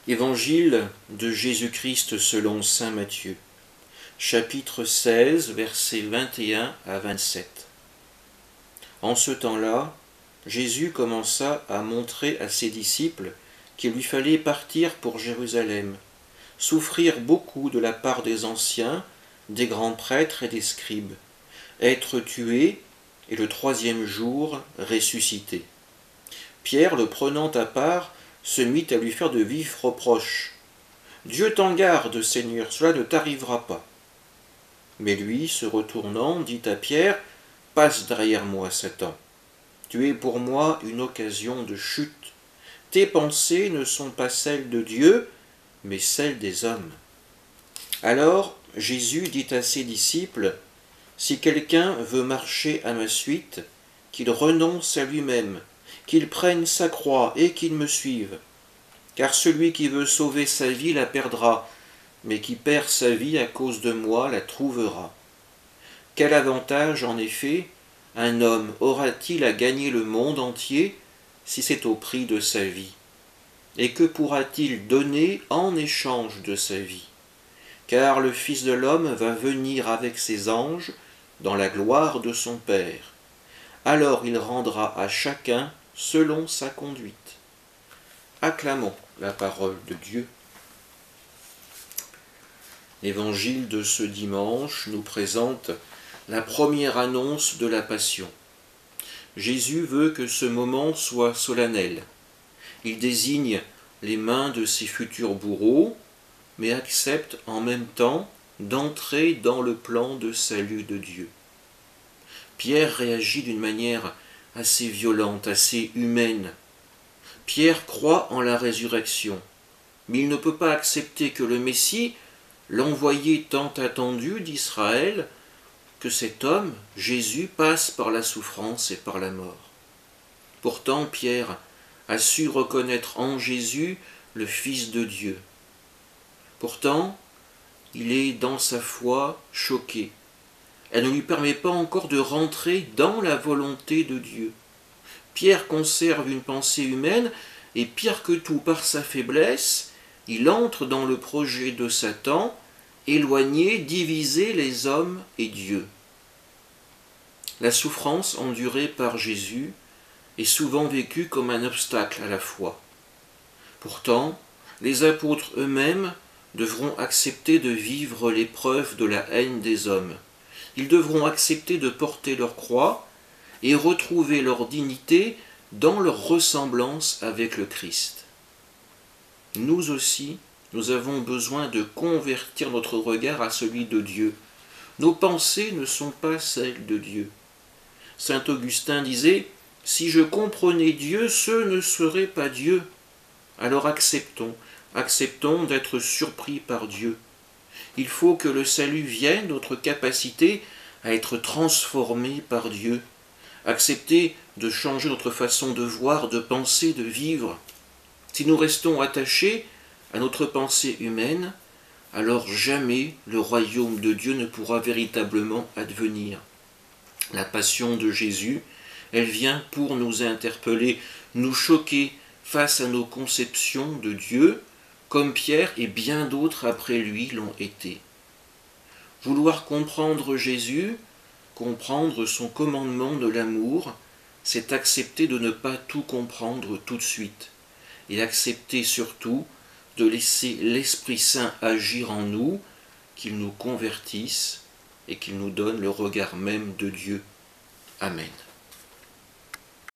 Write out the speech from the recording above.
Évangile de Jésus-Christ selon saint Matthieu, chapitre 16, versets 21 à 27. En ce temps-là, Jésus commença à montrer à ses disciples qu'il lui fallait partir pour Jérusalem, souffrir beaucoup de la part des anciens, des grands prêtres et des scribes, être tué et le troisième jour ressuscité. Pierre, le prenant à part, se mit à lui faire de vifs reproches. « Dieu t'en garde, Seigneur, cela ne t'arrivera pas. » Mais lui, se retournant, dit à Pierre, « Passe derrière moi, Satan. Tu es pour moi une occasion de chute. Tes pensées ne sont pas celles de Dieu, mais celles des hommes. » Alors Jésus dit à ses disciples, « Si quelqu'un veut marcher à ma suite, qu'il renonce à lui-même, qu'il prenne sa croix et qu'il me suive. Car celui qui veut sauver sa vie la perdra, mais qui perd sa vie à cause de moi la trouvera. Quel avantage, en effet, un homme aura-t-il à gagner le monde entier si c'est au prix de sa vie? Et que pourra-t-il donner en échange de sa vie? Car le Fils de l'homme va venir avec ses anges dans la gloire de son Père. Alors il rendra à chacun selon sa conduite. » Acclamons la parole de Dieu. L'évangile de ce dimanche nous présente la première annonce de la Passion. Jésus veut que ce moment soit solennel. Il désigne les mains de ses futurs bourreaux, mais accepte en même temps d'entrer dans le plan de salut de Dieu. Pierre réagit d'une manière assez violente, assez humaine. Pierre croit en la résurrection, mais il ne peut pas accepter que le Messie, l'envoyé tant attendu d'Israël, que cet homme, Jésus, passe par la souffrance et par la mort. Pourtant, Pierre a su reconnaître en Jésus le Fils de Dieu. Pourtant, il est dans sa foi choqué. Elle ne lui permet pas encore de rentrer dans la volonté de Dieu. Pierre conserve une pensée humaine et pire que tout, par sa faiblesse, il entre dans le projet de Satan, éloigner, diviser les hommes et Dieu. La souffrance endurée par Jésus est souvent vécue comme un obstacle à la foi. Pourtant, les apôtres eux-mêmes devront accepter de vivre l'épreuve de la haine des hommes. Ils devront accepter de porter leur croix et retrouver leur dignité dans leur ressemblance avec le Christ. Nous aussi, nous avons besoin de convertir notre regard à celui de Dieu. Nos pensées ne sont pas celles de Dieu. Saint Augustin disait, « Si je comprenais Dieu, ce ne serait pas Dieu. » Alors acceptons d'être surpris par Dieu. Il faut que le salut vienne, notre capacité à être transformés par Dieu. Accepter de changer notre façon de voir, de penser, de vivre. Si nous restons attachés à notre pensée humaine, alors jamais le royaume de Dieu ne pourra véritablement advenir. La passion de Jésus, elle vient pour nous interpeller, nous choquer face à nos conceptions de Dieu, comme Pierre et bien d'autres après lui l'ont été. Vouloir comprendre Jésus, comprendre son commandement de l'amour, c'est accepter de ne pas tout comprendre tout de suite, et accepter surtout de laisser l'Esprit Saint agir en nous, qu'il nous convertisse et qu'il nous donne le regard même de Dieu. Amen.